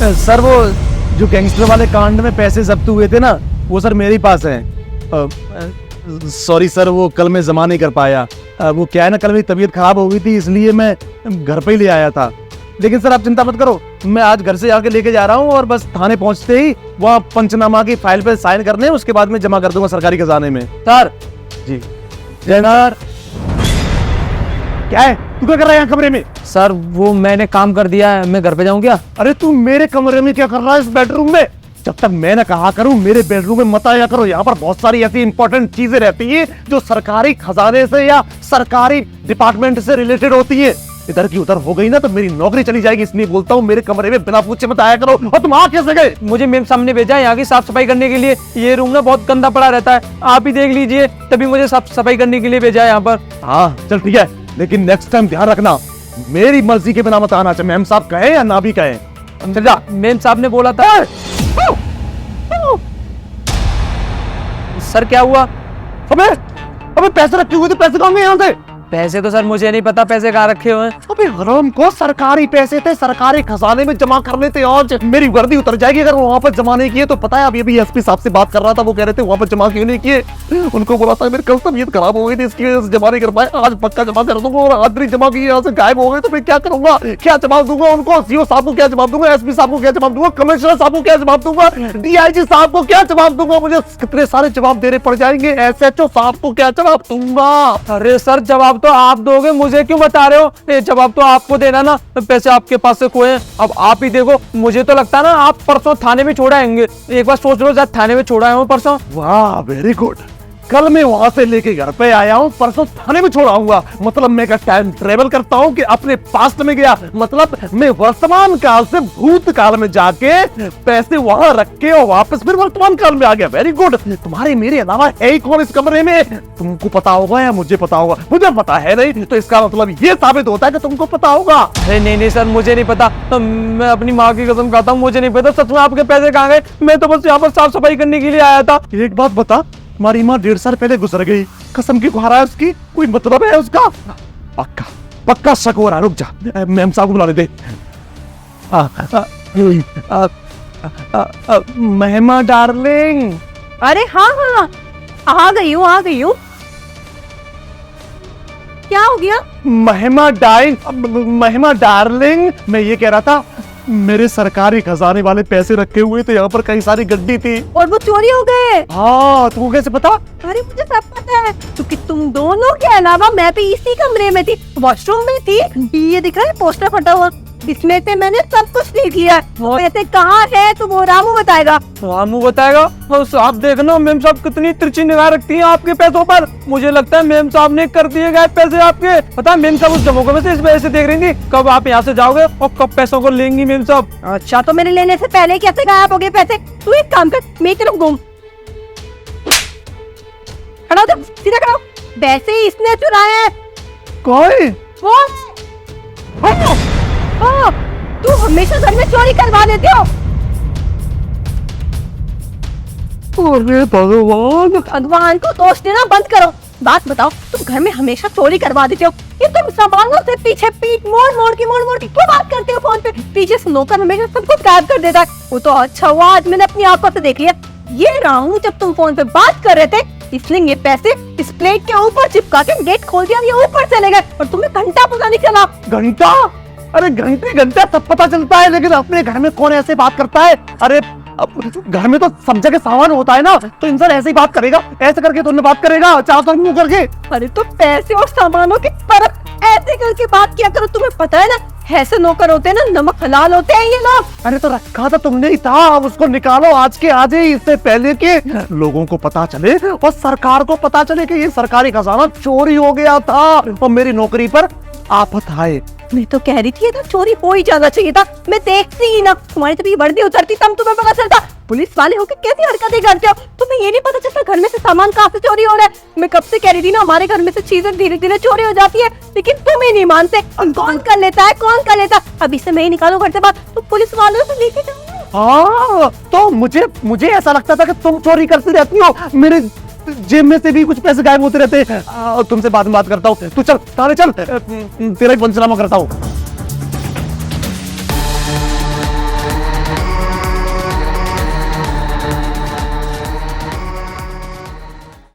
Sir वो जो gangster वाले कांड में पैसे जब्त हुए थे ना, वो सर मेरे ही पास हैं। सॉरी सर, वो कल मैं जमा नहीं कर पाया। वो क्या है ना, कल मेरी तबीयत खराब हो गई थी, इसलिए मैं घर पे ही ले आया था। लेकिन सर आप चिंता मत करो, मैं आज घर से आके लेके जा रहा हूँ और बस थाने पहुंचते ही वहाँ पंचनामा की फाइल पे साइन करने, उसके बाद में जमा कर दूंगा सरकारी खजाने में। सर जी सर। क्या है, तू क्या कर रहा है यहाँ कमरे में? सर वो मैंने काम कर दिया है, मैं घर पे जाऊं क्या? अरे तू मेरे कमरे में क्या कर रहा है, इस बेडरूम में? जब तक मैं ना कहा करूं मेरे बेडरूम में मत आया करो। यहाँ पर बहुत सारी ऐसी इंपॉर्टेंट चीजें रहती हैं जो सरकारी खजाने से या सरकारी डिपार्टमेंट से रिलेटेड होती है। इधर की उधर हो गई ना तो मेरी नौकरी चली जाएगी, इसलिए बोलता हूँ मेरे कमरे में बिना पूछे मत आया करो। और तुम आ कैसे गए? मुझे मेम साहब ने भेजा है यहाँ की साफ सफाई करने के लिए। ये रूम ना बहुत गंदा पड़ा रहता है, आप ही देख लीजिए, तभी मुझे साफ सफाई करने के लिए भेजा है यहाँ पर। हाँ चल ठीक है, लेकिन नेक्स्ट टाइम ध्यान रखना मेरी मर्जी के बिना मत आना, चाहे मैम साहब कहे या ना भी कहे। चल जा। मेम साहब ने बोला था। सर क्या हुआ? अबे पैसे रखे हुए थे, पैसे कहाँ गए यहाँ से? पैसे तो सर मुझे नहीं पता पैसे कहाँ रखे हुए हैं। अबे हराम को, सरकारी पैसे थे, सरकारी खजाने में जमा करने थे और मेरी वर्दी उतर जाएगी अगर वहाँ पर जमा नहीं किए तो। पता है अभी एसपी साहब से बात कर रहा था, वो कह रहे थे वहाँ पर जमा क्यों नहीं किए। उनको बोला था मेरी कल तबीयत खराब हो गई थी, इसकी वजह से जमा नहीं कर पाए, आज पक्का जमा कर दूंगा। और आज नहीं जमा किए, यहाँ से गायब हो गए तो मैं क्या करूंगा? क्या जवाब दूंगा उनको? सीओ साहब को क्या जवाब दूंगा? एसपी साहब को क्या जवाब दूंगा? कमिश्नर साहब को क्या जवाब दूंगा? डीआईजी साहब को क्या जवाब दूंगा? मुझे कितने सारे जवाब देने पड़ जाएंगे। एसएचओ साहब को क्या जवाब दूंगा? अरे सर जवाब तो आप दोगे, मुझे क्यों बता रहे हो? ये जवाब तो आपको देना ना, पैसे आपके पास से खोए हैं, अब आप ही देखो। मुझे तो लगता है ना आप परसों थाने में छोड़ा आएंगे। एक बार सोच लो, जब थाने में छोड़ा है परसों। वाह वेरी गुड, कल मैं वहां से लेके घर पे आया हूँ, परसों थाने में छोड़ाऊंगा। मतलब मैं क्या टाइम ट्रेवल करता हूँ कि अपने पास्ट में गया? मतलब मैं वर्तमान काल से भूत काल में जाके पैसे वहां रख के और वापस फिर वर्तमान काल में आ गया। Very good. तुम्हारे मेरे अलावा है ही कौन इस कमरे में? तुमको पता होगा या मुझे पता होगा? मुझे पता है नहीं, तो इसका मतलब ये साबित होता है कि तुमको पता होगा। नहीं सर मुझे नहीं पता, तो मैं अपनी माँ की कसम खाता हूँ मुझे नहीं पता। सच में आपके पैसे कहाँ गए? मैं तो बस यहाँ पर साफ सफाई करने के लिए आया था। एक बात बता, हमारी माँ 1.5 साल पहले गुजर गई, कसम की गुहार है उसकी, कोई मतलब है उसका? पक्का पक्का शक हो रहा, रुक जा, मैम साहब को बुला लेते। महिमा डार्लिंग। अरे हाँ हाँ, आ गई हूँ। क्या हो गया? महिमा डार्लिंग, मैं ये कह रहा था मेरे सरकारी खजाने वाले पैसे रखे हुए थे यहाँ पर, कई सारी गड्डी थी और वो चोरी हो गए। हाँ, तुमको कैसे पता? अरे मुझे सब पता है, क्योंकि तुम दोनों के अलावा मैं भी इसी कमरे में थी, वॉशरूम में थी। ये दिख रहा है पोस्टर फटा हुआ, इसमें से मैंने सब कुछ देख लिया। वो पैसे कहाँ है तो वो रामू बताएगा। रामू बताएगा? बस आप देखना मेम साहब कितनी तिरछी निगाह रखती हैं आपके पैसों पर। मुझे लगता है मेम साहब ने कर दिए गए पैसे आपके। पता है मेम साहब उस जमोगे में से इस वजह से देख रही थी कब आप यहाँ से जाओगे और कब पैसों को लेंगी मेम साहब। अच्छा, तो मेरे लेने से पहले कैसे गायब हो गए पैसे? तू एक काम कर, मैं तरफ घूम, खड़ा हो, सीधा खड़ा हो। वैसे ही इसने चुराए हैं। कोई वो तू हमेशा घर में चोरी करवा देते हो। अरे भगवान को दोष देना बंद करो। बात बताओ, तुम घर में हमेशा चोरी करवा देते हो, ये तुम सामानों से पीछे पीठ मोड़ की क्यों बात करते हो फोन पे? पीछे से नौकर हमेशा सब कुछ गायब कर देता है। वो तो अच्छा हुआ आज मैंने अपनी आंखों से देख लिया। ये रामू जब तुम फोन पे बात कर रहे थे, इसने ये पैसे इस प्लेट के ऊपर चिपका के गेट खोल दिया, ये ऊपर चले गए और तुम्हें घंटा पता नहीं चला। घंटा? अरे घंटा सब पता चलता है, लेकिन अपने घर में कौन ऐसे बात करता है? अरे घर में तो सब जगह सामान होता है ना, तो इंसान ऐसे ही बात करेगा, ऐसे करके तो बात करेगा, चार मुंह करके। अरे तो पैसे और सामानों की फर्क ऐसे करके बात किया करो। तुम्हें पता है ना, ऐसे नौकर होते हैं ना, नमक हलाल होते हैं ये लोग। अरे तो रखा था तुमने ही था, अब उसको निकालो आज के आज ही, इससे पहले के लोगों को पता चले और सरकार को पता चले कि ये सरकारी खजाना चोरी हो गया था और मेरी नौकरी पर आफत आए। मैं तो कह रही थी ये तो चोरी हो ही जाना चाहिए था। मैं देखती ही ना, तुम्हारी तभी वर्दी उतरती तब तुम्हें पता चलता। पुलिस वाले होकर कैसी हरकतें करते हो? तुम्हें ये नहीं पता चलता घर में से सामान कहाँ से चोरी हो रहा है? मैं कब से कह रही थी ना, हमारे घर में से चीजें धीरे धीरे चोरी हो जाती है, लेकिन तुम ही नहीं मानते। कौन कर लेता है? अभी से मैं ही निकालू घर से बात तो पुलिस वालों से लेके जाऊंगी। हाँ, तो मुझे ऐसा लगता था कि तुम चोरी करती रहती हो, मेरे जेब में से भी कुछ पैसे गायब होते रहते। तुमसे बाद में बात करता हूँ, तू चल थाने चल, तेरा ही पंचनामा करता हूँ।